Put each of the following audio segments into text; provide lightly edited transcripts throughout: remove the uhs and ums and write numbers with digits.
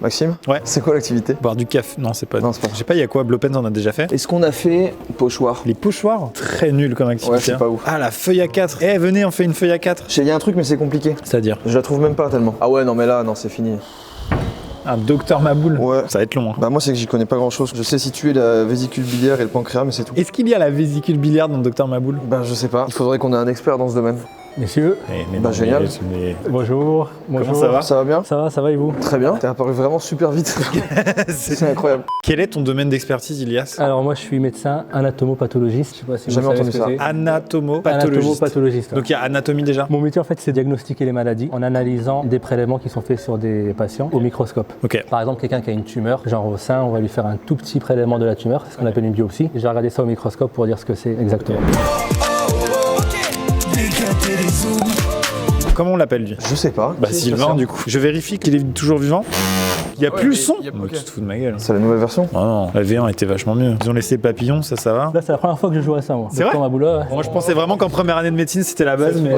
Maxime? Ouais. C'est quoi l'activité? Boire du café. Non, c'est pas. Non, c'est pas. Je sais pas, il y a quoi? Blopens, on a déjà fait. Est-ce qu'on a fait pochoir? Les pochoirs, très nul comme activité. Ouais, c'est pas ouf. Ah, la feuille à 4. Eh, venez, on fait une feuille à 4. Il y a un truc, mais c'est compliqué. C'est-à-dire Je la trouve même pas tellement. Ah ouais, non, mais là, non, c'est fini. un docteur Maboul. Ouais. Ça va être long. Hein. Bah, moi, c'est que j'y connais pas grand chose. Je sais situer la vésicule biliaire et le pancréas, mais c'est tout. Est-ce qu'il y a la vésicule biliaire dans le docteur Maboul? Bah, je sais pas. Il faudrait qu'on ait un expert dans ce domaine. Messieurs, Bah, génial. bonjour. Comment ça va? Ça va bien? Ça va et vous? Très bien. T'es apparu vraiment super vite. C'est incroyable. Quel est ton domaine d'expertise, Ilias? Alors moi je suis médecin anatomopathologiste. Je sais pas si Jamais vous savez entendu ce que ça. c'est. Anatomopathologiste. Anatomopathologiste. Donc il y a anatomie déjà? Mon métier en fait c'est diagnostiquer les maladies en analysant des prélèvements qui sont faits sur des patients au microscope. Ok. Par exemple quelqu'un qui a une tumeur, genre au sein, on va lui faire un tout petit prélèvement de la tumeur, c'est ce qu'on appelle une biopsie. Et je vais regarder ça au microscope pour dire ce que c'est exactement. Comment on l'appelle lui? Je sais pas. Bah Qui est Sylvain patient? du coup. Je vérifie qu'il est toujours vivant. Il y a plus le son. y a- Oh, ok. tu te fous de ma gueule. C'est la nouvelle version? Oh non, la V1 était vachement mieux. Ils ont laissé Papillon, ça va? Là c'est la première fois que je joue à ça moi. C'est vrai? Docteur Maboula, ouais. Moi je pensais vraiment qu'en première année de médecine c'était la base, mais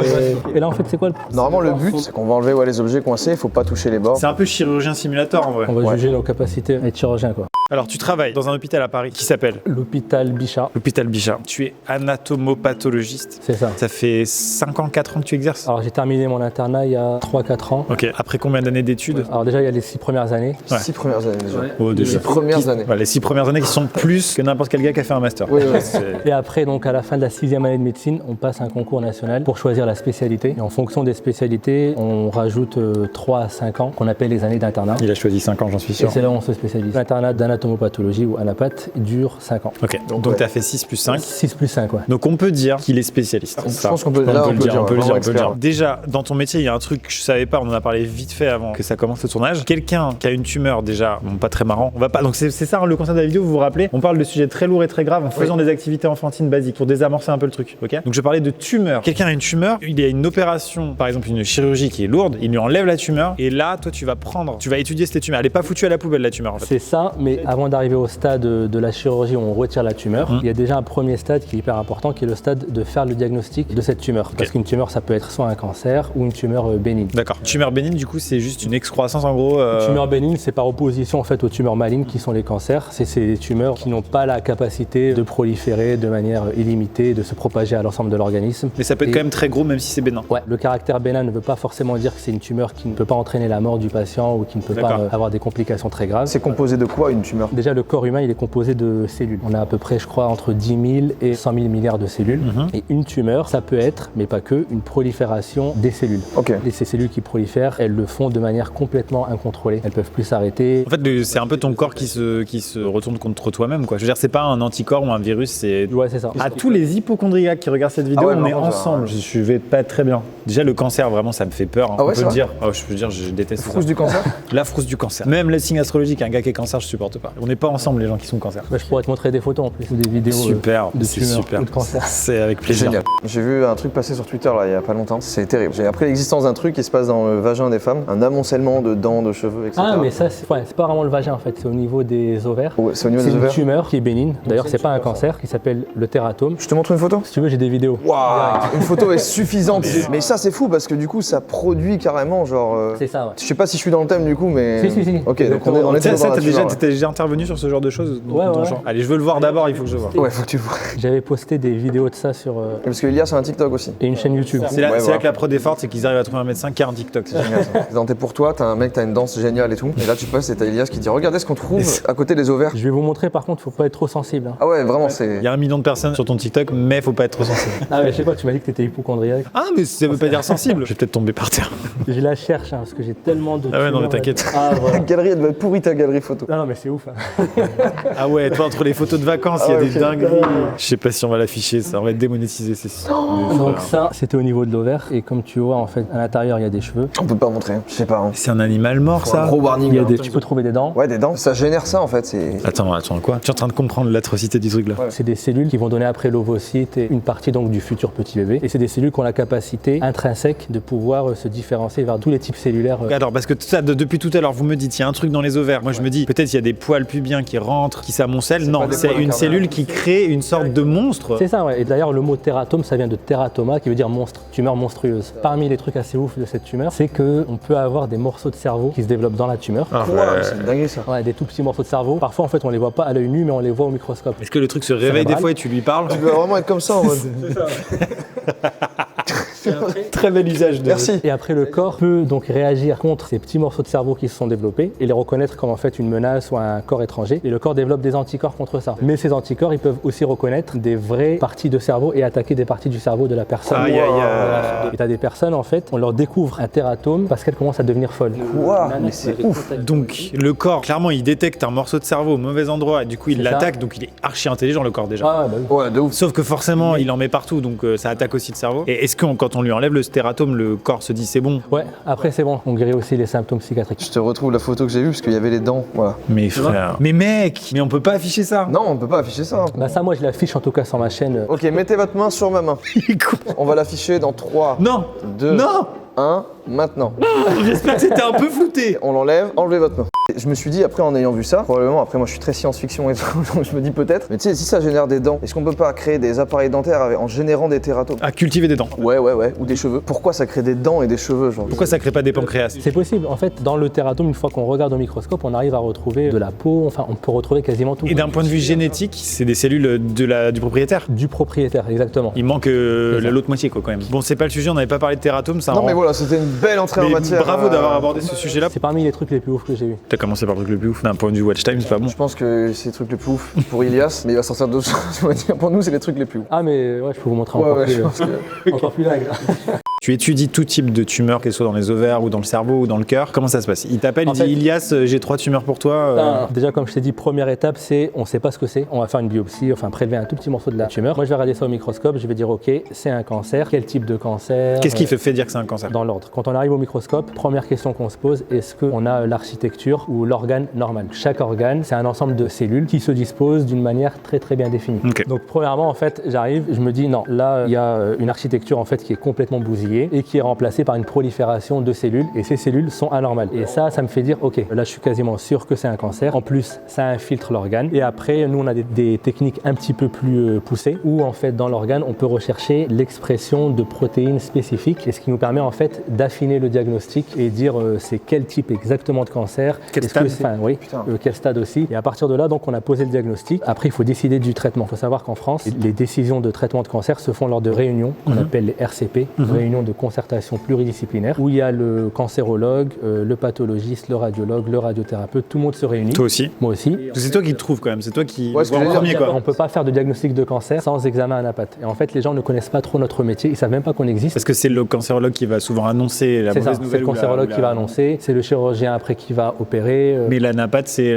Et là en fait c'est quoi le... Normalement, le but, c'est qu'on va enlever les objets coincés, il faut pas toucher les bords. c'est un peu chirurgien simulateur en vrai. On va Ouais. juger nos capacités à être chirurgien quoi. Alors tu travailles dans un hôpital à Paris qui s'appelle L'hôpital Bichat, l'hôpital Bichat. Tu es anatomopathologiste. c'est ça. Ça fait 5 ans, 4 ans que tu exerces? Alors j'ai terminé mon internat il y a 3-4 ans. Ok. Après combien d'années d'études? Alors déjà il y a les 6 premières années. Ouais. 6 premières années déjà. Oh, Les 6 premières années. Voilà, les 6 premières années qui sont plus que n'importe quel gars qui a fait un master. Oui, oui. C'est- Et après, donc à la fin de la 6e année de médecine, on passe un concours national pour choisir la spécialité. Et en fonction des spécialités, on rajoute 3 à 5 ans qu'on appelle les années d'internat. Il a choisi 5 ans, j'en suis Et sûr. c'est là où on se spécialise. L'internat d'anatomopathologie ou anapath dure 5 ans. Ok. Donc ouais. tu as fait 6 plus 5. 6 plus 5, ouais. Donc on peut dire qu'il est spécialiste. Je pense qu'on peut- là, on peut le dire, vraiment on peut le dire. expert. Déjà, dans ton métier, il y a un truc que je savais pas, on en a parlé vite fait avant que ça commence le tournage. Quelqu'un qui a une tumeur déjà, bon, pas très marrant, on va pas. Donc c'est ça hein, le concept de la vidéo, vous vous rappelez? On parle de sujets très lourds et très graves en faisant des activités enfantines basiques pour désamorcer un peu le truc, ok? Donc je parlais de tumeur. Quelqu'un a une tumeur, il y a une opération, par exemple une chirurgie qui est lourde, il lui enlève la tumeur et là, toi tu vas étudier cette tumeur. Elle est pas foutue à la poubelle la tumeur en fait. C'est ça, mais avant d'arriver au stade de la chirurgie où on retire la tumeur, il y a déjà un premier stade qui est hyper important, qui est le stade de faire le diagnostic de cette tumeur. Parce qu'une tumeur, ça peut être soit un cancer ou une tumeur bénigne. D'accord. Tumeur bénigne, du coup, c'est juste une excroissance en gros. Tumeurs bénignes, c'est par opposition en fait aux tumeurs malignes qui sont les cancers. C'est ces tumeurs qui n'ont pas la capacité de proliférer de manière illimitée, de se propager à l'ensemble de l'organisme. Mais ça peut être Et- quand même très gros, même si c'est bénin. Ouais, le caractère bénin ne veut pas forcément dire que c'est une tumeur qui ne peut pas entraîner la mort du patient ou qui ne peut pas D'accord. avoir des complications très graves. C'est composé de quoi une tumeur? Déjà, le corps humain, il est composé de cellules. On a à peu près, je crois, entre 10 000 et 100 000 milliards de cellules. Et une tumeur, ça peut être, mais pas que, une prolifération des cellules. Ok. Et ces cellules qui prolifèrent, elles le font de manière complètement incontrôlée. Elles peuvent plus s'arrêter. En fait, c'est un peu ton corps qui se retourne contre toi-même, quoi. Je veux dire, c'est pas un anticorps ou un virus, c'est. Ouais, c'est ça. À tous les hypochondriaques qui regardent cette vidéo, Ah ouais, on est par contre, ensemble. Je vais pas être très bien. Déjà, le cancer, vraiment, ça me fait peur. Hein. Ah ouais, on peut c'est le vrai dire. Oh, je peux dire, je déteste ça. Frousse du cancer? La frousse du cancer. Même le signe astrologique, un gars qui est cancer, je supporte pas. On n'est pas ensemble, les gens qui sont cancer. Bah, je pourrais te montrer des photos en plus, ou des vidéos Super, de c'est tumeurs super. ou de cancer. C'est avec plaisir. Génial. J'ai vu un truc passer sur Twitter là il y a pas longtemps, c'est terrible. J'ai appris l'existence d'un truc qui se passe dans le vagin des femmes, un amoncellement de dents, de cheveux, etc. Ah, mais ça, c'est pas vraiment le vagin en fait, c'est au niveau des ovaires. Ouais, c'est au niveau C'est des une ovaires. tumeur qui est bénigne. D'ailleurs, c'est pas un cancer, qui s'appelle le tératome. Je te montre une photo? Si tu veux, j'ai des vidéos. Waouh! Une photo est suffisante. Mais ça c'est fou parce que du coup ça produit carrément genre. C'est ça, ouais. Je sais pas si je suis dans le thème du coup, mais. Si. Ok, donc on est Ça, dans la t'es tumeur, déjà intervenu sur ce genre de choses Ouais, ouais. genre. Allez, je veux le voir d'abord, il faut que je le vois. Ouais, faut que tu vois. J'avais posté des vidéos de ça sur Parce que Elias a un TikTok aussi. et une chaîne YouTube. C'est là, Ouais, c'est voilà. là que la prod est forte, c'est qu'ils arrivent à trouver un médecin qui a un TikTok. C'est génial. Génial ça. Dans T'es pour toi, t'as un mec, t'as une danse géniale et tout. Et là tu passes et t'as Elias qui dit regardez ce qu'on trouve à côté des ovaires. Je vais vous montrer par contre, faut pas être trop sensible. Hein. Ah ouais, vraiment c'est. Il y a 1 million de personnes sur ton TikTok, mais faut pas être trop sensible. Ah ouais, je sais pas, tu m'as dit que t'étais hypochondriaque. Ah, mais ça veut pas dire sensible. Je vais peut-être tomber par terre. Je la cherche hein, parce que j'ai tellement de. Ah ouais, non, mais tumeurs, t'inquiète. Ah voilà. Galerie, elle doit être pourrie ta galerie photo. Non, non, mais c'est ouf. Hein. Ah ouais, toi, entre les photos de vacances, il y a Ah ouais, des ok. dingueries. Je sais pas si on va l'afficher, ça va être démonétisé, c'est sûr. Donc ça, c'était au niveau de l'ovaire. Et comme tu vois, en fait, à l'intérieur, il y a des cheveux. On peut pas montrer, je sais pas. Hein. C'est un animal mort, Un ça. gros warning. Il y a là. tu peux trouver des dents. Ouais, des dents. Ça génère ça en fait. C'est. Attends, quoi? Tu es en train de comprendre l'atrocité du truc là. Ouais. C'est des cellules qui vont donner après l'ovocyte et une partie donc du futur petit bébé. Et c'est des cellules qui ont la capacité intrinsèque de pouvoir se différencier vers tous les types cellulaires. Alors, parce que depuis tout à l'heure, vous me dites, il y a un truc dans les ovaires. Moi, je me dis, peut-être il y a des poids poil pubien qui rentre, qui s'amoncelle. pas Non, des c'est poils une incarnés. cellule qui crée une sorte de monstre. C'est ça, ouais. Et d'ailleurs, le mot tératome, ça vient de teratoma, qui veut dire monstre, tumeur monstrueuse. Parmi les trucs assez ouf de cette tumeur, c'est qu'on peut avoir des morceaux de cerveau qui se développent dans la tumeur. Ah, Quoi, ouais. c'est une dinguerie ça. Ouais, des tout petits morceaux de cerveau. Parfois, en fait, on les voit pas à l'œil nu, mais on les voit au microscope. Est-ce que le truc se réveille des Cérébral. fois et tu lui parles? Tu dois vraiment être comme ça en mode. Très bel usage de... Merci. Et après, le corps peut donc réagir contre ces petits morceaux de cerveau qui se sont développés et les reconnaître comme en fait une menace ou un corps étranger. Et le corps développe des anticorps contre ça. Mais ces anticorps, ils peuvent aussi reconnaître des vraies parties de cerveau et attaquer des parties du cerveau de la personne. Aïe, aïe, aïe. Et t'as des personnes, en fait, on leur découvre un tératome parce qu'elles commencent à devenir folles. Quoi? Mais c'est ouf. Donc le corps, clairement, il détecte un morceau de cerveau au mauvais endroit et du coup il C'est ça. l'attaque, donc il est archi intelligent le corps déjà. Ah, bah oui. Ouais, de ouf. Sauf que forcément, il en met partout, donc ça attaque aussi le cerveau. Et est-ce que quand on lui enlève le stératome, le corps se dit c'est bon? Ouais, après c'est bon, on guérit aussi les symptômes psychiatriques. Je te retrouve la photo que j'ai vue parce qu'il y avait les dents. Voilà. Mais frère, mais mec, mais on peut pas afficher ça. Non, on peut pas afficher ça. Bah ça, moi je l'affiche en tout cas sur ma chaîne. Ok, mettez votre main sur ma main. On va l'afficher dans 3, Non, 2, non. 1, maintenant. J'espère que c'était un peu flouté. On l'enlève, enlevez votre main. Je me suis dit, après en ayant vu ça, probablement, après moi je suis très science-fiction et tout, donc je me dis peut-être, mais tu sais, si ça génère des dents, est-ce qu'on peut pas créer des appareils dentaires en générant des tératomes? À cultiver des dents. Ouais, ou des cheveux. Pourquoi ça crée des dents et des cheveux, genre? Pourquoi ça crée pas des pancréas? C'est possible. En fait, dans le tératome, une fois qu'on regarde au microscope, on arrive à retrouver de la peau, enfin on peut retrouver quasiment tout. Et d'un point de vue génétique, c'est des cellules du propriétaire. Du propriétaire, exactement. Il manque C'est ça. l'autre moitié quoi quand même. Bon, c'est pas le sujet, on n'avait pas parlé de tératome, ça Non rend- mais voilà, c'était une belle entrée en Mais matière. bravo d'avoir abordé ce sujet-là. C'est parmi les trucs les plus ouf que j'ai eu. T'as commencé par le truc le plus ouf. D'un point de vue watch time, c'est pas bon. Je pense que c'est les trucs les plus ouf pour Ilias, mais il va sortir d'autres choses, on va dire. Pour nous, c'est les trucs les plus ouf. Ah mais ouais, je peux vous montrer Ouais, encore ouais, plus, je pense que... encore plus dingue. Tu étudies tout type de tumeurs, qu'elles soient dans les ovaires ou dans le cerveau ou dans le cœur. Comment ça se passe? Il t'appelle, il En dit fait- Ilias, j'ai 3 tumeurs pour toi. Déjà, comme je t'ai dit, première étape, c'est on sait pas ce que c'est. On va faire une biopsie, enfin prélever un tout petit morceau de la tumeur. Moi, je vais regarder ça au microscope. Je vais dire, ok, c'est un cancer. Quel type de cancer? Qu'est-ce qui te fait dire que c'est un cancer? Dans l'ordre. Quand on arrive au microscope, première question qu'on se pose, est-ce qu'on a l'architecture ou l'organe normal? Chaque organe, c'est un ensemble de cellules qui se disposent d'une manière très très bien définie. Ok. Donc premièrement, en fait, j'arrive, je me dis non, là, il y a une architecture en fait qui est complètement bousillée et qui est remplacée par une prolifération de cellules et ces cellules sont anormales. Et ça me fait dire, ok, là, je suis quasiment sûr que c'est un cancer. En plus, ça infiltre l'organe. Et après, nous, on a des techniques un petit peu plus poussées où en fait, dans l'organe, on peut rechercher l'expression de protéines spécifiques et ce qui nous permet en fait d'affiner le diagnostic et dire c'est quel type exactement de cancer. Quel Est-ce stade? que c'est- enfin, oui, Putain. quel stade aussi. Et à partir de là, donc, on a posé le diagnostic. Après, il faut décider du traitement. Il faut savoir qu'en France, les décisions de traitement de cancer se font lors de réunions qu'on appelle les RCP, réunions de concertation pluridisciplinaire, où il y a le cancérologue, le pathologiste, le radiologue, le radiothérapeute, tout le monde se réunit. Toi aussi? Moi aussi. C'est toi qui te trouves quand même, c'est toi qui Ouais, ce que vois en j'allais premier dire. quoi. On ne peut pas faire de diagnostic de cancer sans examen anapathe. Et en fait, les gens ne connaissent pas trop notre métier, ils ne savent même pas qu'on existe. Parce que c'est le cancérologue qui va souvent annoncer la C'est ça, mauvaise c'est nouvelle. le ou la- cancérologue ou la- qui va annoncer, c'est le chirurgien après qui va opérer. Mais la napate, c'est.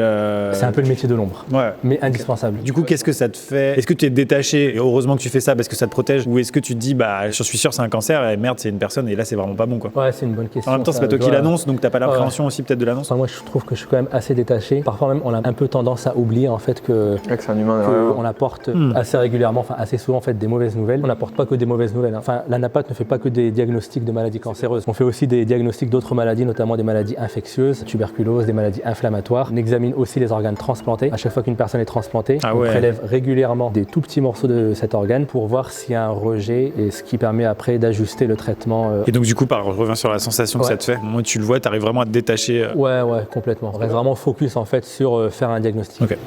C'est un peu le métier de l'ombre, Ouais. mais indispensable. Du coup, qu'est-ce que ça te fait? Est-ce que tu es détaché et heureusement que tu fais ça parce que ça te protège? Ou est-ce que tu te dis, bah, je suis sûr, c'est un cancer et merde, c'est une personne et là, c'est vraiment pas bon quoi? Ouais, c'est une bonne question. En même temps, c'est ça, pas toi je qui vois. l'annonce, donc t'as pas l'appréhension aussi peut-être de l'annonce? Enfin, moi, je trouve que je suis quand même assez détaché. Parfois même, on a un peu tendance à oublier en fait que Mec, c'est un humain. derrière. on apporte assez régulièrement, enfin assez souvent en fait des mauvaises nouvelles. On n'apporte pas que des mauvaises nouvelles. Enfin, la NAPAT ne fait pas que des diagnostics de maladies cancéreuses. On fait aussi des diagnostics d'autres maladies, notamment des maladies infectieuses, tuberculose, des maladies inflammatoires. On examine aussi les organes transplantés. À chaque fois qu'une personne est transplantée, Ah on ouais. prélève régulièrement des tout petits morceaux de cet organe pour voir s'il y a un rejet et ce qui permet après d'ajuster le traitement. Et donc, du coup, je reviens sur la sensation que Ouais. ça te fait. Au moment où tu le vois, t'arrives vraiment à te détacher. Ouais, complètement. On reste vraiment focus en fait sur faire un diagnostic. Ok.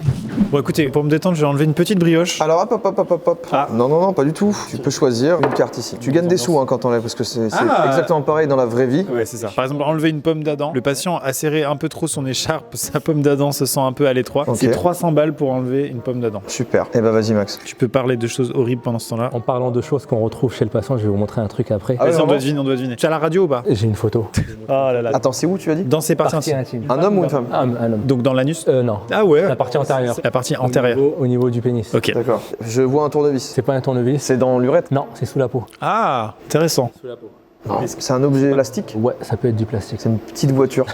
Bon, écoutez, pour me détendre, je vais enlever une petite brioche. Alors hop. Ah. Non, pas du tout. Tu peux choisir une carte ici. Tu gagnes des sous quand t'enlèves parce que c'est Ah. exactement pareil dans la vraie vie. Ouais, c'est ça. Par exemple, enlever une pomme d'Adam. Le patient a serré un peu trop son écharpe, sa pomme d'Adam se sent un peu à l'étroit. Ok. C'est 300 balles pour enlever une pomme d'Adam. Super. Eh ben vas-y Max. Tu peux parler de choses horribles pendant ce temps-là. En parlant de choses qu'on retrouve chez le patient, je vais vous montrer un truc après. Ah ouais, Vas-y, on vraiment doit deviner, on doit deviner. Tu as la radio ou pas? J'ai une photo. Oh là là. Attends, c'est où tu as dit? Dans ses parties Partie intimes. intime. Un homme ou une femme? Un homme. Donc dans l'anus? Non. Ah ouais. La partie antérieure. La partie antérieure. Au niveau du pénis. Ok. D'accord. Je vois un tournevis. C'est pas un tournevis. C'est dans l'urètre? Non, c'est sous la peau. Ah, intéressant. Sous la peau. Non, c'est un objet plastique. Ouais, ça peut être du plastique. C'est une petite voiture.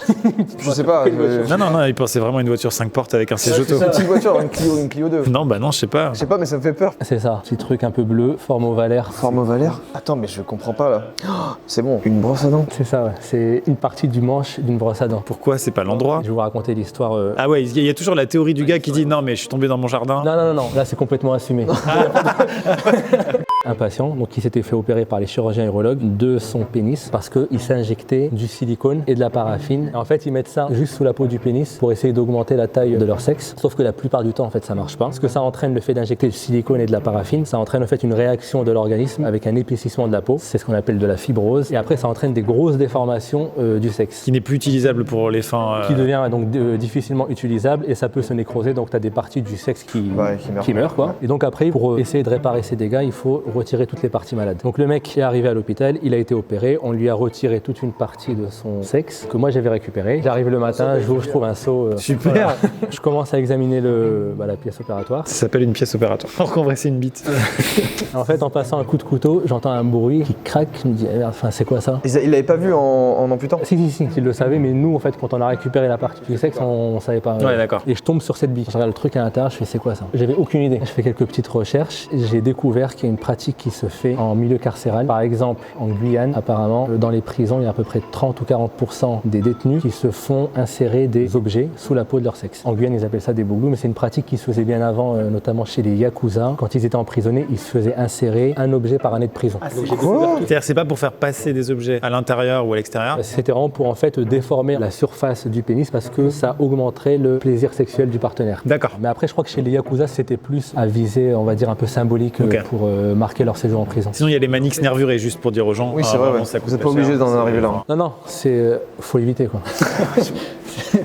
Je sais pas. Non, il pensait vraiment une voiture 5 portes avec un siège auto. Une petite voiture, une Clio 2. Non, bah non, je sais pas. Je sais pas, mais ça me fait peur. C'est ça, petit truc un peu bleu, forme ovalaire. Forme ovalaire. Attends, mais je comprends pas là. Oh, c'est bon, une brosse à dents. C'est ça, ouais. C'est une partie du manche d'une brosse à dents. Pourquoi c'est pas l'endroit? Je vais vous raconter l'histoire. Ah ouais, il y a toujours la théorie du gars qui dit non, mais je suis tombé dans mon jardin. Non, là c'est complètement assumé. Un patient donc, qui s'était fait opérer par les chirurgiens urologues de son pénis parce qu'il s'est injecté du silicone et de la paraffine. Et en fait, ils mettent ça juste sous la peau du pénis pour essayer d'augmenter la taille de leur sexe. Sauf que la plupart du temps, en fait, ça marche pas. Parce que ça entraîne le fait d'injecter du silicone et de la paraffine. Ça entraîne en fait une réaction de l'organisme avec un épaississement de la peau. C'est ce qu'on appelle de la fibrose. Et après, ça entraîne des grosses déformations du sexe. Qui n'est plus utilisable pour les fins. Qui devient donc difficilement utilisable et ça peut se nécroser. Donc, tu as des parties du sexe qui meurent. Quoi. Et donc, après, pour essayer de réparer ces dégâts, il faut retirer toutes les parties malades. Donc, le mec est arrivé à l'hôpital, il a été opéré, on lui a retiré toute une partie de son sexe que moi j'avais récupéré. J'arrive le matin, je trouve un seau. Super. Voilà. Je commence à examiner la pièce opératoire. Ça s'appelle une pièce opératoire. En vrai, c'est une bite. En fait, en passant un coup de couteau, j'entends un bruit qui craque. Je me dis, enfin, c'est quoi ça? Il l'avait pas vu en amputant? Si, il le savait, mais nous, en fait, quand on a récupéré la partie du sexe, on savait pas. Ouais, d'accord. Et je tombe sur cette bite. Je regarde le truc à l'intérieur, je fais, c'est quoi ça? J'avais aucune idée. Je fais quelques petites recherches. J'ai découvert qu'il y a une pratique qui se fait en milieu carcéral. Par exemple, en Guyane, apparemment, dans les prisons, il y a à peu près 30 ou 40% des détenus qui se font insérer des objets sous la peau de leur sexe. En Guyane, ils appellent ça des bouglous, mais c'est une pratique qui se faisait bien avant, notamment chez les Yakuza. Quand ils étaient emprisonnés, ils se faisaient insérer un objet par année de prison. C'est-à-dire, c'est pas pour faire passer des objets à l'intérieur ou à l'extérieur? C'était vraiment pour en fait déformer la surface du pénis parce que ça augmenterait le plaisir sexuel du partenaire. D'accord. Mais après, je crois que chez les Yakuza, c'était plus à viser, on va dire, un peu symbolique pour marquer leur séjour en prison. Sinon, il y a les manix nervurés, juste pour dire aux gens. Oui, c'est vrai, ouais. Vous n'êtes pas obligé d'en arriver là. Non, faut éviter quoi.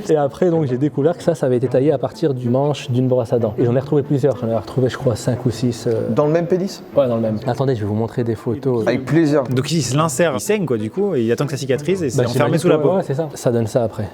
Et après, donc, j'ai découvert que ça avait été taillé à partir du manche d'une brosse à dents. Et j'en ai retrouvé plusieurs. J'en ai retrouvé, je crois, 5 ou 6. Dans le même pénis? Ouais, dans le même. Attendez, je vais vous montrer des photos. Avec plaisir. Donc, il se l'insère, il saigne, quoi, du coup, et il attend que ça cicatrise et c'est enfermé sous la peau. Ouais, c'est ça. Ça donne ça après.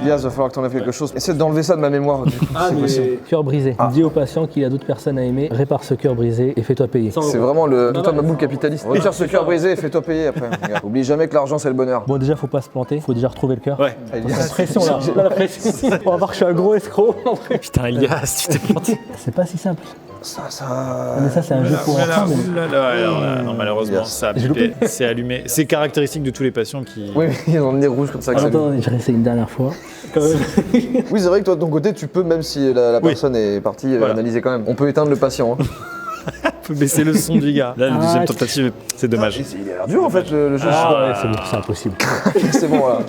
Elias, il va falloir que tu enlèves quelque chose. Essaie d'enlever ça de ma mémoire. Du coup, c'est possible. Cœur brisé. Dis au patient qu'il a d'autres personnes à aimer, répare ce cœur brisé et fais-toi payer. C'est vraiment le Thomas Maboul capitaliste. Retire ce cœur brisé et fais-toi payer après. Regarde. Oublie jamais que l'argent c'est le bonheur. Bon, déjà, faut pas se planter, faut déjà retrouver le cœur. Ouais. La pression là, la pression. On va voir que je suis un gros escroc en vrai. Putain, Elias, tu t'es planté. C'est pas si simple. Ça. Mais ça, c'est un jeu pour enfants. Non, malheureusement, ça a pipé, c'est allumé. C'est caractéristique de tous les patients qui. Oui, ils ont le nez rouge comme ça. Attends, je vais essayer une dernière fois. Oui, c'est vrai que toi, de ton côté, tu peux, même si la personne est partie, analyser quand même. On peut éteindre le patient. Hein. On peut baisser le son du gars. Là, la deuxième tentative, c'est dommage. Il a l'air dur en fait, le jeu. Ouais, c'est bon, c'est impossible. C'est bon, voilà.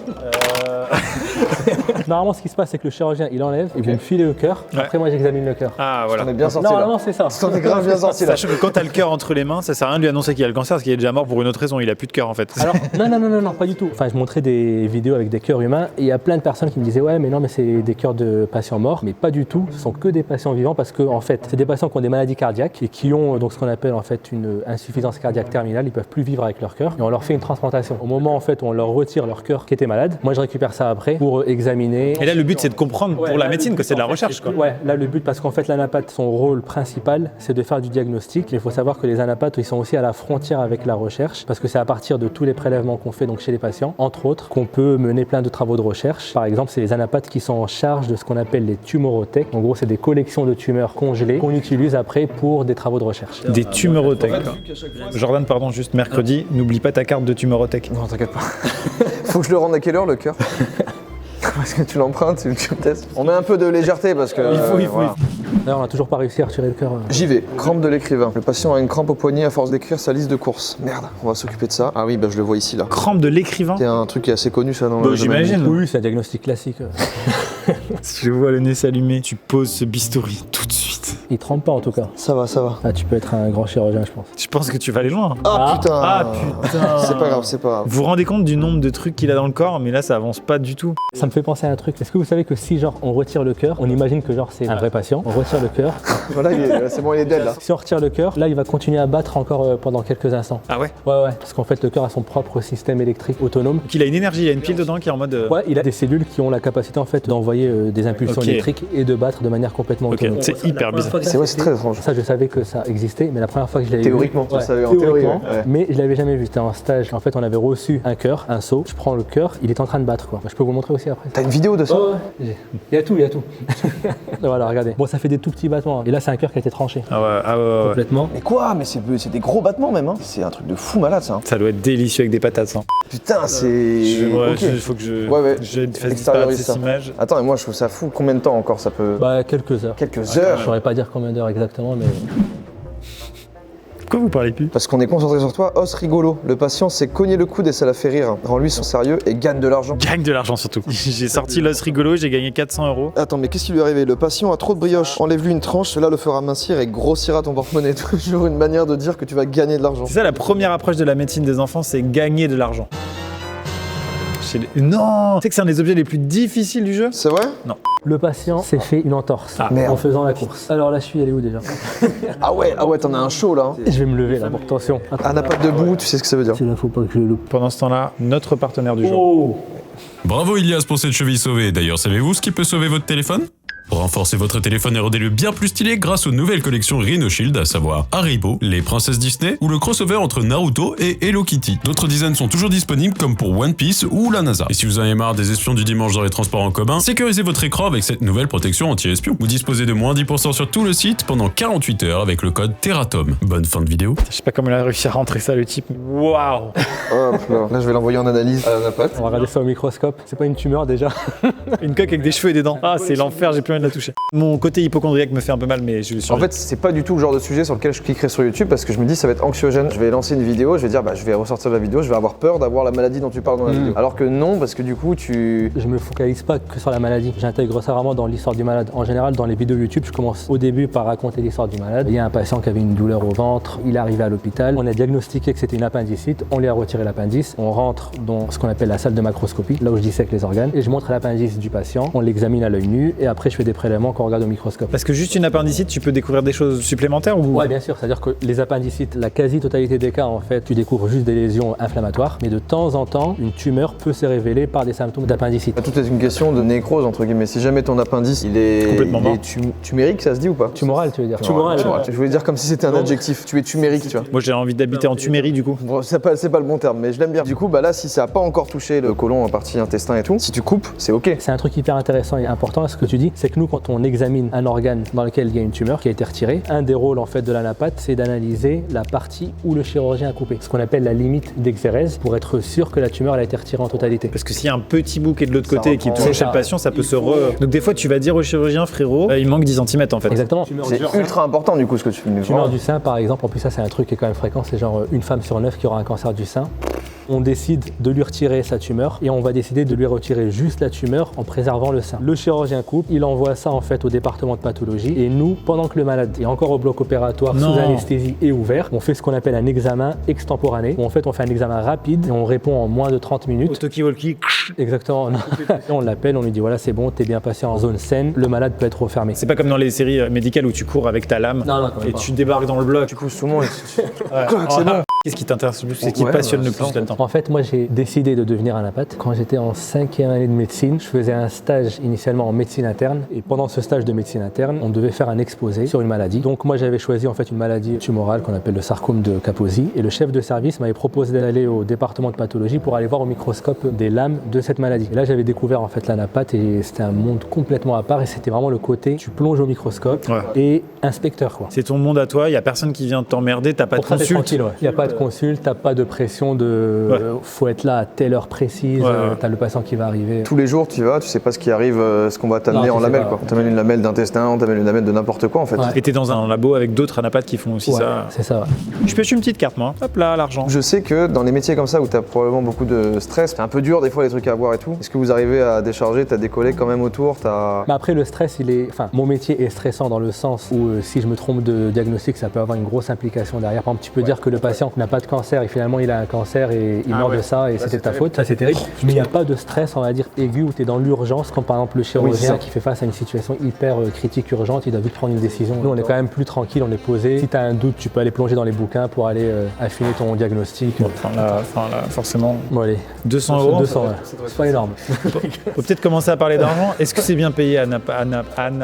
Normalement, ce qui se passe, c'est que le chirurgien, il enlève, il va me filer le cœur. Après, moi, j'examine le cœur. Ah, voilà. On est bien sorti là. Non, c'est ça. On est grave bien sorti là. Sachant que quand t'as le cœur entre les mains, ça sert à rien de lui annoncer qu'il a le cancer parce qu'il est déjà mort pour une autre raison. Il a plus de cœur en fait. Alors, non, pas du tout. Enfin, je montrais des vidéos avec des cœurs humains et il y a plein de personnes qui me disaient ouais, mais non, mais c'est des cœurs de patients morts. Mais pas du tout. Ce sont que des patients vivants parce que en fait, c'est des patients qui ont des maladies cardiaques et qui ont donc ce qu'on appelle en fait une insuffisance cardiaque terminale. Ils peuvent plus vivre avec leur cœur et on leur fait une transplantation. Au moment en fait où on leur retire leur cœur qui était malade, moi je récupère ça après pour examiner. Et là, le but c'est de comprendre pour la médecine que c'est de la recherche quoi. Ouais, là le but parce qu'en fait l'anapathe, son rôle principal, c'est de faire du diagnostic. Mais il faut savoir que les anapathes, ils sont aussi à la frontière avec la recherche parce que c'est à partir de tous les prélèvements qu'on fait donc chez les patients, entre autres, qu'on peut mener plein de travaux de recherche. Par exemple, c'est les anapathes qui sont en charge de ce qu'on appelle les tumorothèques. En gros, c'est des collections de tumeurs congelées qu'on utilise après pour des travaux de recherche. Des tumorothèques. Jordan, pardon, juste mercredi, n'oublie pas ta carte de tumorothèque. Non, t'inquiète pas. Faut que je le rende à quelle heure le cœur? Parce que tu l'empruntes, tu le testes. On met un peu de légèreté parce que. Il faut. D'ailleurs, on n'a toujours pas réussi à retirer le cœur. J'y vais. Crampe de l'écrivain. Le patient a une crampe au poignet à force d'écrire sa liste de courses. Merde, on va s'occuper de ça. Ah oui, bah je le vois ici là. Crampe de l'écrivain. C'est un truc qui est assez connu ça dans le domaine. J'imagine. Oui, c'est un diagnostic classique. Si je vois le nez s'allumer, tu poses ce bistouri tout de suite. Il trempe pas en tout cas. Ça va. Ah, tu peux être un grand chirurgien, je pense. Je pense que tu vas aller loin. Ah putain. Ah putain. C'est pas grave, c'est pas grave. Vous vous rendez compte du nombre de trucs qu'il a dans le corps, mais là ça avance pas du tout. Ça me fait penser à un truc. Est-ce que vous savez que si genre on retire le cœur, on imagine que genre c'est un vrai patient, on retire le cœur. Voilà, c'est bon, il est dead là. Si on retire le cœur, là il va continuer à battre encore pendant quelques instants. Ah ouais. Ouais, parce qu'en fait le cœur a son propre système électrique autonome. Donc il a une énergie, il a une pile dedans qui est en mode. Ouais, il a des cellules qui ont la capacité en fait d'envoyer des impulsions électriques et de battre de manière complètement autonome. C'est hyper bizarre. c'est très étrange. Ça, je savais que ça existait, mais la première fois que je l'avais Théoriquement, vu, tu le savais en théorie. théoriquement, Ouais. mais je l'avais jamais vu. C'était en stage. En fait, on avait reçu un cœur, un seau. Je prends le cœur, il est en train de battre, quoi. Je peux vous le montrer aussi après. T'as une vidéo de ça? Il y a tout, il y a tout. Voilà, regardez. Bon, ça fait des tout petits battements. Et là, c'est un cœur qui a été tranché. Ouais. Complètement. Mais quoi? Mais c'est des gros battements même, hein. C'est un truc de fou malade ça. Hein. Ça doit être délicieux avec des patates. Hein. Putain, c'est. Il faut que je Ouais. je fasse disparaître Extériorise cette ça. image. Attends, mais moi je trouve ça fou. Combien de temps encore ça peut. Bah, quelques heures. Quelques heures. Je saurais pas dire combien d'heures exactement, mais. Pourquoi vous parlez plus? Parce qu'on est concentré sur toi. Os rigolo. Le patient s'est cogné le coude et ça l'a fait rire. Rends-lui son sérieux et gagne de l'argent. Gagne de l'argent surtout. J'ai sorti l'os rigolo, j'ai gagné 400 €. Attends, mais qu'est-ce qui lui est arrivé? Le patient a trop de brioche. Enlève-lui une tranche, cela le fera mincir et grossira ton porte-monnaie. Toujours une manière de dire que tu vas gagner de l'argent. C'est ça la première approche de la médecine des enfants, c'est gagner de l'argent. Non! Tu sais que c'est un des objets les plus difficiles du jeu? C'est vrai? Le patient s'est fait une entorse merde. en faisant la course. Alors la cheville, elle est où déjà? Ah ouais, t'en as un chaud là. Hein. Je vais me lever là, bon, attention. Un appât debout, tu sais ce que ça veut dire. C'est là, faut pas que je le loupe. Pendant ce temps-là, notre partenaire du jour. Oh! Bravo Ilias pour cette cheville sauvée. D'ailleurs, savez-vous ce qui peut sauver votre téléphone? Renforcez votre téléphone et rendez-le bien plus stylé grâce aux nouvelles collections Rhino Shield, à savoir Haribo, les princesses Disney ou le crossover entre Naruto et Hello Kitty. D'autres designs sont toujours disponibles comme pour One Piece ou la NASA. Et si vous en avez marre des espions du dimanche dans les transports en commun, sécurisez votre écran avec cette nouvelle protection anti-espion. Vous disposez de moins 10% sur tout le site pendant 48 heures avec le code TERRATOM. Bonne fin de vidéo. Je sais pas comment il a réussi à rentrer ça le type. Waouh! Hop là. Là, je vais l'envoyer en analyse à l'appât. On va regarder ça au microscope. C'est pas une tumeur déjà. Une coque avec des cheveux et des dents. Ah, c'est l'enfer, j'ai plus envie de la toucher. Mon côté hypochondriaque me fait un peu mal, mais je suis En fait, c'est pas du tout le genre de sujet sur lequel je cliquerai sur YouTube parce que je me dis ça va être anxiogène. Je vais lancer une vidéo, je vais dire je vais ressortir la vidéo, je vais avoir peur d'avoir la maladie dont tu parles dans la vidéo. Alors que non, parce que du coup tu. Je me focalise pas que sur la maladie. J'intègre ça vraiment dans l'histoire du malade. En général, dans les vidéos YouTube, je commence au début par raconter l'histoire du malade. Il y a un patient qui avait une douleur au ventre, il est arrivé à l'hôpital, on a diagnostiqué que c'était une appendicite, on lui a retiré l'appendice, on rentre dans ce qu'on appelle la salle de macroscopie, là où je dissèque les organes, et je montre l'appendice du patient, on l'examine à l'œil nu, et après je fais des prélèvements qu'on regarde au microscope. Parce que juste une appendicite, tu peux découvrir des choses supplémentaires ou... Ouais, bien sûr, c'est-à-dire que les appendicites, la quasi-totalité des cas, en fait, tu découvres juste des lésions inflammatoires, mais de temps en temps, une tumeur peut se révéler par des symptômes d'appendicite. Tout est une question de nécrose entre guillemets. Si jamais ton appendice il est Complètement mort. tumérique, ça se dit ou pas? Tumoral, tu veux dire? Tumoral. Je voulais dire comme si c'était un adjectif. Tu es tumérique, tu vois. Moi, j'ai envie d'habiter en Tumérie, du coup. Bon, c'est pas le bon terme, mais je l'aime bien. Du coup, là, si ça a pas encore touché le côlon en partie intestin et tout, si tu coupes, c'est ok. C'est un truc hyper intéressant et important, ce que tu dis, c'est que nous, quand on examine un organe dans lequel il y a une tumeur qui a été retirée, un des rôles en fait de l'anapathe, c'est d'analyser la partie où le chirurgien a coupé, ce qu'on appelle la limite d'exérèse, pour être sûr que la tumeur elle a été retirée en totalité. Parce que s'il y a un petit bout qui est de l'autre Ça côté et qui reprend. touche C'est chez le ça. patient, ça peut se Donc des fois, tu vas dire au chirurgien, frérot, il manque 10 cm en fait. Exactement. C'est ultra important du coup ce que tu fais. Tumeur du sein, par exemple, en plus ça c'est un truc qui est quand même fréquent, c'est genre une femme sur 9 qui aura un cancer du sein. On décide de lui retirer sa tumeur et on va décider de lui retirer juste la tumeur en préservant le sein. Le chirurgien coupe, il envoie ça en fait au département de pathologie et nous, pendant que le malade est encore au bloc opératoire Non. sous anesthésie et ouvert, on fait ce qu'on appelle un examen extemporané où en fait on fait un examen rapide et on répond en moins de 30 minutes. Au talkie-walkie. Exactement. Et on l'appelle, on lui dit voilà c'est bon, t'es bien passé en zone saine, le malade peut être refermé. C'est pas comme dans les séries médicales où tu cours avec ta lame Non, quand même et pas. tu débarques dans le bloc. Du coup, tout le monde. Ouais. c'est bon. Qu'est-ce qui t'intéresse le plus? C'est ce qui te Ouais, passionne ouais, le ça, plus là-dedans? En fait, moi, j'ai décidé de devenir anapathe. Quand j'étais en 5e année de médecine, je faisais un stage initialement en médecine interne. Et pendant ce stage de médecine interne, on devait faire un exposé sur une maladie. Donc moi, j'avais choisi en fait une maladie tumorale qu'on appelle le sarcome de Kaposi. Et le chef de service m'avait proposé d'aller au département de pathologie pour aller voir au microscope des lames de cette maladie. Et là, j'avais découvert en fait l'anapathe et c'était un monde complètement à part. Et c'était vraiment le côté, tu plonges au microscope et inspecteur quoi. C'est ton monde à toi, il y a personne qui vient t'emmerder, t'as pas de Pour ça, t'es consulte. tranquille, ouais. Il n'y a pas de consulte, t'as pas de pression de faut être là à telle heure précise, t'as le patient qui va arriver. Tous les jours, tu vas, tu sais pas ce qui arrive, ce qu'on va t'amener Non, en tu sais lamelle pas. quoi. On t'amène une lamelle d'intestin, on t'amène une lamelle de n'importe quoi en fait. Ouais. Et t'es dans un labo avec d'autres anapathes qui font aussi Ouais, ça. c'est ça. Ouais. Je pêche une petite carte moi. Hop là, l'argent. Je sais que dans les métiers comme ça où t'as probablement beaucoup de stress, c'est un peu dur des fois les trucs à voir et tout. Est-ce que vous arrivez à décharger, t'as des collègues quand même autour, t'as. Mais après, le stress, mon métier est stressant dans le sens où si je me trompe de diagnostic, ça peut avoir une grosse implication derrière. Par exemple, tu peux dire que le patient n'a pas de cancer et finalement il a un cancer et il meurt de ça et c'était ta faute. Ça c'est terrible. Mais il n'y a pas de stress, on va dire, aigu où tu es dans l'urgence, comme par exemple le chirurgien qui fait face à une situation hyper critique, urgente, il doit vite prendre une décision. Nous on est quand même plus tranquille, on est posé. Si tu as un doute, tu peux aller plonger dans les bouquins pour aller affiner ton diagnostic. Enfin là, forcément. Bon allez. 200 euros. 200, ouais. C'est pas énorme. Faut peut-être commencer à parler d'argent. Est-ce que c'est bien payé, Anne,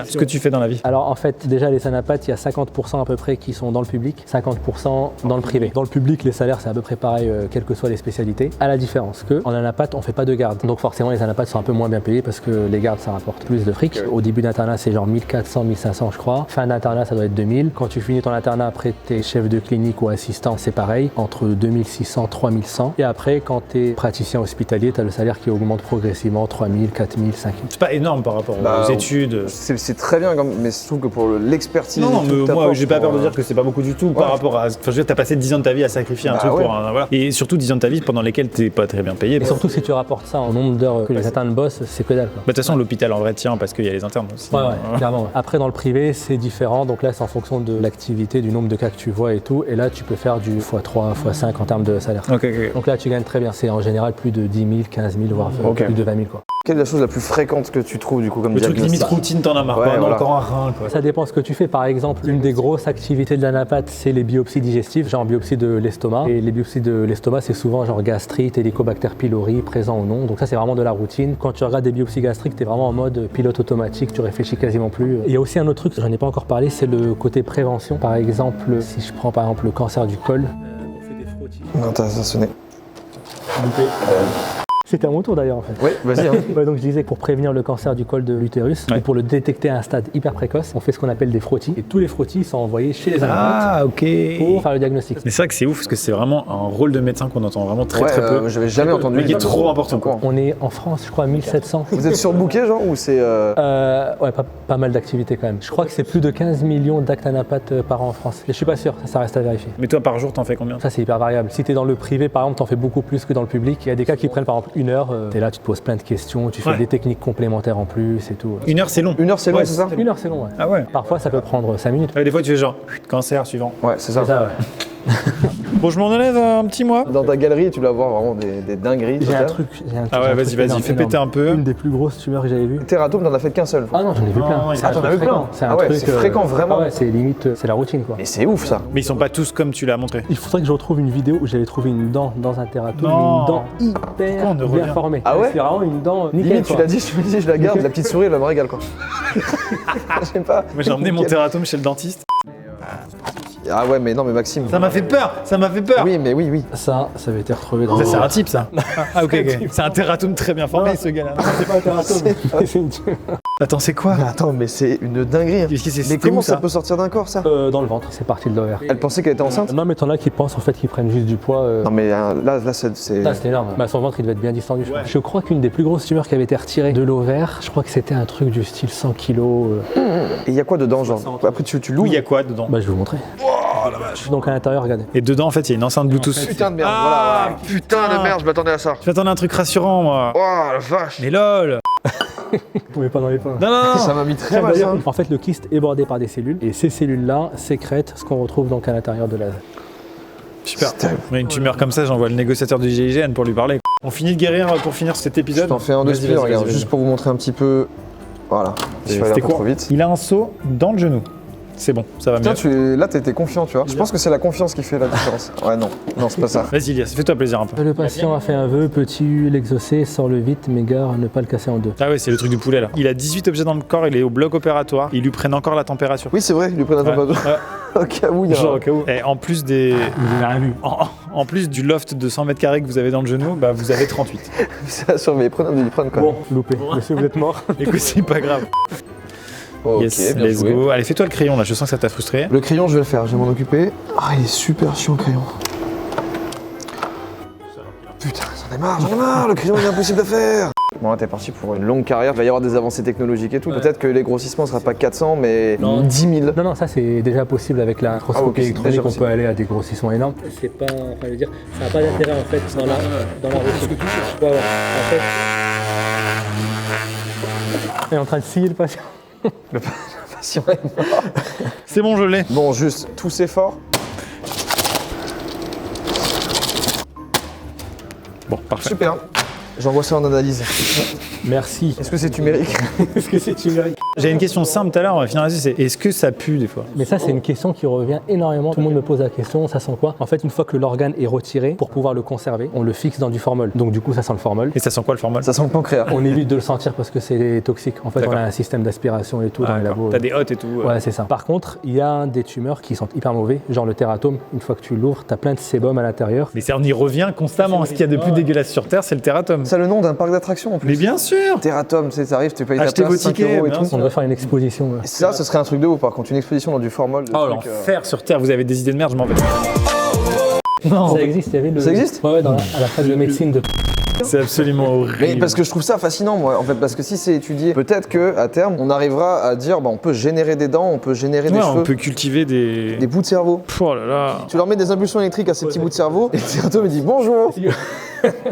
ce que tu fais dans la vie? Alors en fait, déjà les Anapath, il y a 50% à peu près qui sont dans le public, 50% dans le privé. Dans le public, les salaires c'est à peu près pareil, quelles que soient les spécialités. À la différence que en Anapath, on fait pas de garde. Donc forcément, les Anapath sont un peu moins bien payés parce que les gardes ça rapporte plus de fric. Au début d'internat, c'est genre 1400, 1500 je crois. Fin d'internat, ça doit être 2000. Quand tu finis ton internat, après t'es chef de clinique ou assistant, c'est pareil, entre 2600, 3100. Et après, quand t'es praticien hospitalier, t'as le salaire qui augmente progressivement, 3000, 4000, 5000. C'est pas énorme par rapport aux études. C'est très bien, mais je trouve que pour l'expertise. Non, mais moi j'ai pas peur de dire que c'est pas beaucoup du tout par rapport à. Enfin, je veux dire, t'as passé 10 ans de ta vie à sacrifier un truc pour un. Voilà. Et surtout 10 ans de ta vie pendant lesquels t'es pas très bien payé. Et surtout si tu rapportes ça en nombre d'heures que les internes bossent, c'est que dalle. De toute façon, l'hôpital en vrai tient parce qu'il y a les internes aussi. Ouais, clairement. Après, dans le privé, c'est différent. Donc là, c'est en fonction de l'activité, du nombre de cas que tu vois et tout. Et là, tu peux faire du x3, x5 en termes de salaire. Okay. Donc là, tu gagnes très bien. C'est en général plus de 10 000, 15 000, voire plus de 20 000. Quoi. Quelle est la chose la plus fréquente que tu trouves du coup comme le truc diagnostic? limite routine, t'en as marre. Encore un rein. Quoi. Ça dépend ce que tu fais. Par exemple, une des grosses activités de l'Anapath, c'est les biopsies digestives, genre biopsie de l'estomac. Et les biopsies de l'estomac, c'est souvent genre gastrite, Helicobacter pylori, présent ou non. Donc ça, c'est vraiment de la routine. Quand tu regardes des biopsies gastriques, t'es vraiment en mode pilote automatique, tu réfléchis quasiment plus. Et il y a aussi un autre truc, j'en ai pas encore parlé, c'est le côté prévention. Par exemple, si je prends par exemple le cancer du col, on fait des frottis. Non, ça sonnait. C'était à mon tour d'ailleurs en fait. Oui, vas-y. Hein. Ouais, donc je disais que pour prévenir le cancer du col de l'utérus, et pour le détecter à un stade hyper précoce, on fait ce qu'on appelle des frottis. Et tous les frottis sont envoyés chez les Anapath pour faire le diagnostic. Mais c'est vrai que c'est ouf parce que c'est vraiment un rôle de médecin qu'on entend vraiment très peu. J'avais jamais entendu. Mais qui est trop important. On est en France, je crois, 1700. Vous êtes surbooké genre ou c'est Ouais, pas mal d'activités quand même. Je crois que c'est plus de 15 millions d'actes Anapath par an en France. Mais je suis pas sûr, ça reste à vérifier. Mais toi par jour, t'en fais combien? Ça c'est hyper variable. Si t'es dans le privé par exemple, t'en fais beaucoup plus que dans le public. Il y a des cas qui prennent par exemple 1 heure. T'es là, tu te poses plein de questions, tu fais des techniques complémentaires en plus et tout. 1 heure c'est long. 1 heure c'est long, c'est ça? 1 heure c'est long, ouais. Ah ouais. Parfois ça peut prendre 5 minutes. Des fois tu fais genre cancer suivant. Ouais, c'est ça. C'est ça, ouais. Bon, je m'en enlève un petit mois. Dans ta galerie, tu dois avoir vraiment des dingueries. J'ai un truc. Ah ouais, vas-y, fais péter un peu. Une des plus grosses tumeurs que j'avais vues. Tératome, t'en as fait qu'un seul. Ah non, j'en ai vu plein. Ah, t'en as vu plein. C'est un Ah ouais, truc. c'est fréquent vraiment. Ah ouais, c'est limite, c'est la routine quoi. Et c'est ouf ça. Mais ils sont pas tous comme tu l'as montré. Il faudrait que je retrouve une vidéo où j'avais trouvé une dent dans un tératome, mais Non. une dent hyper bien formée. Ah ouais. C'est vraiment une dent nickel. Limite, tu l'as dit, je me dis, je la garde, la petite souris, elle va me régale quoi. Je sais pas. Moi j'ai emmené mon tératome chez le dentiste. Ah ouais, mais non, mais Maxime. Ça m'a fait peur. Oui, mais oui. Ça avait été retrouvé dans. Ça c'est un type ça. Ah ok. C'est un tératome très bien formé ce gars-là. C'est pas un tératome. C'est une tumeur. Attends, c'est quoi? Mais attends, mais c'est une dinguerie. Qu'est-ce que c'est? Mais C'était comment où, ça peut sortir d'un corps ça? Dans le ventre, c'est parti de l'ovaire. Elle pensait qu'elle était enceinte? Non mais t'en as qui pensent en fait qu'ils prennent juste du poids. Non mais là c'est. Ça c'était énorme. Bah, son ventre il devait être bien distendu. Je crois qu'une des plus grosses tumeurs qui avait été retirée de l'ovaire, je crois que c'était un truc du style 100 kilos. Et il y a quoi dedans genre? Après tu Où l'ouvres? il y a quoi dedans? Bah je vais vous montrer. Oh la vache. Donc à l'intérieur, regardez. Et dedans en fait il y a une enceinte Bluetooth. Putain de merde, Ah, voilà. Putain de merde, je m'attendais à ça. Je m'attendais à un truc rassurant moi. Oh la vache. Mais lol. Vous pouvez pas dans les pains. Non. Ça m'a mis très mal ça. D'ailleurs, en fait, le kyste est bordé par des cellules et ces cellules-là sécrètent ce qu'on retrouve donc à l'intérieur de la. Super. C'est terrible. Mais une tumeur comme ça, j'envoie le négociateur du GIGN pour lui parler. On finit de guérir pour finir cet Je épisode. t'en fais un de Vas-y, speed, regarde, vas-y. juste pour vous montrer un petit peu. Voilà. Je suis allé un C'était peu quoi? trop vite. Il a un seau dans le genou. C'est bon, ça va mieux. Putain, là t'étais confiant, tu vois. Je pense que c'est la confiance qui fait la différence. Ouais, non, c'est pas ça. Vas-y, Elias, fais-toi plaisir un peu. Le patient a fait un vœu, peux-tu l'exaucer, sors-le vite, mais gare à ne pas le casser en deux. Ah ouais, c'est le truc du poulet là. Il a 18 objets dans le corps, il est au bloc opératoire, ils lui prennent encore la température. Oui, c'est vrai, ils lui prennent la température. Ouais. Au cas où il y a. Genre au cas où. Et en plus des. Vous avez rien vu. En plus du loft de 100 mètres carrés que vous avez dans le genou, bah vous avez 38. C'est à surveiller, prenez un doliprane quand même. Bon, loupé. Monsieur, vous êtes mort. Écoute, c'est pas grave. Ok, Yes, bien let's joué. go. Allez, fais-toi le crayon là, je sens que ça t'a frustré. Le crayon, je vais le faire, je vais m'en occuper. Ah, il est super chiant le crayon. Putain, j'en ai marre, le crayon il est impossible à faire. Bon là t'es parti pour une longue carrière, il va y avoir des avancées technologiques et tout. Peut-être que les grossissements ne sera pas 400 mais 10 000. Non, ça c'est déjà possible avec la microscopie Ah, ok, c'est électronique, déjà on possible. peut aller à des grossissements énormes. C'est pas, enfin je veux dire, ça n'a pas d'intérêt en fait dans la routine. Ouais, en fait. On est en train de scier le patient. Le patient est mort. C'est bon, je l'ai. Bon, juste, tous fort. Bon, parfait. Super. J'envoie ça en analyse. Merci. Est-ce que c'est numérique? Est-ce que c'est numérique? J'ai une question simple tout à l'heure, on va finir là-dessus, c'est est-ce que ça pue des fois? Mais ça, c'est une question qui revient énormément. Tout le monde me pose la question, ça sent quoi? En fait, une fois que l'organe est retiré, pour pouvoir le conserver, on le fixe dans du formol. Donc du coup, ça sent le formol. Et ça sent quoi le formol? Ça sent le pancréas. On évite de le sentir parce que c'est toxique. En fait, on D'accord. a un système d'aspiration et tout dans les labos. T'as des hottes et tout. Ouais, c'est ça. Par contre, il y a des tumeurs qui sentent hyper mauvais, genre le tératome. Une fois que tu l'ouvres, t'as plein de sébum à l'intérieur. Mais ça, on y revient constamment. Ce qu'il y a de plus dégueulasse sur Terre, c'est le tératome. C'est le nom d'un parc d'attractions en plus. Mais bien sûr! Tératome, tu sais, t'arrives, tu payes ta Achetez place, vos 5 tickets, euros et bien tout. sûr. On devrait faire une exposition. Et ça, ce serait un truc de ouf par contre, une exposition dans du formol. de Oh trucs, l'enfer sur Terre, vous avez des idées de merde, je m'en vais. Non, Ça existe, il y avait le... Ça existe? Ouais, à la fac de médecine de... c'est absolument horrible. Mais parce que je trouve ça fascinant moi en fait, parce que si c'est étudié, peut-être que à terme on arrivera à dire bah, on peut générer des dents, on peut générer des Ouais, cheveux, on peut cultiver des bouts de cerveau. Oh là là. Tu leur mets des impulsions électriques à ces petits bouts de cerveau et le tératome il dit bonjour.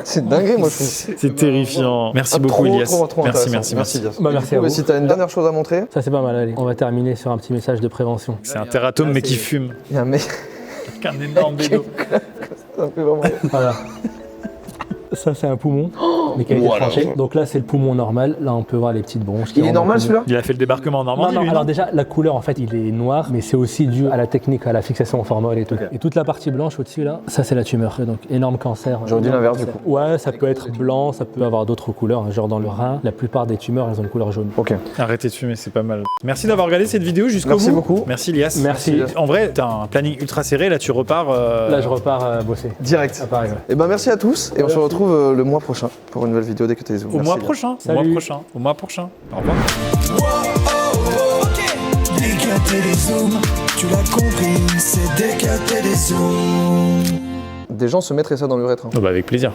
C'est dingue moi je trouve. C'est terrifiant. Merci Ah, beaucoup trop, Elias. trop merci, intéressant. merci. Elias. Bah, Et merci du coup, à vous. si t'as une dernière chose à montrer, Ça, c'est pas mal, allez. On va terminer sur un petit message de prévention. C'est un tératome mais qui fume. il y a un mec, Avec un énorme bédo. ça me fait vraiment rire. Voilà. Ça, c'est un poumon, mais qui a été tranché. Donc là, c'est le poumon normal. Là, on peut voir les petites bronches. qui Il est rentrent normal dans le poumon. celui-là? Il a fait le débarquement en Non, Normandie, non, lui, alors déjà, la couleur, en fait, il est noir, mais c'est aussi dû à la technique, à la fixation au formol et tout. Et toute la partie blanche au-dessus, là, ça, c'est la tumeur. Donc, énorme cancer. J'aurais dit Énorme l'inverse, du cancer. coup. Ouais, ça peut être blanc, ça peut avoir d'autres couleurs. Hein. Genre dans le rein, la plupart des tumeurs, elles ont une couleur jaune. Ok. Arrêtez de fumer, c'est pas mal. Merci d'avoir regardé cette vidéo jusqu'au bout. Merci beaucoup. Merci Elias. Merci. En vrai, t'as un planning ultra serré, là tu repars. Là, je repars bosser. Direct. À Paris, ouais. Et ben merci à tous et on se retrouve le mois prochain pour une nouvelle vidéo dès que t'es zoom. Au Merci, mois les gars. prochain. Au Salut. mois prochain. Au mois prochain. Au revoir. Décapter les zooms, tu l'as compris, c'est décapter les zooms. Des gens se mettraient ça dans l'urètre. Hein. Avec plaisir.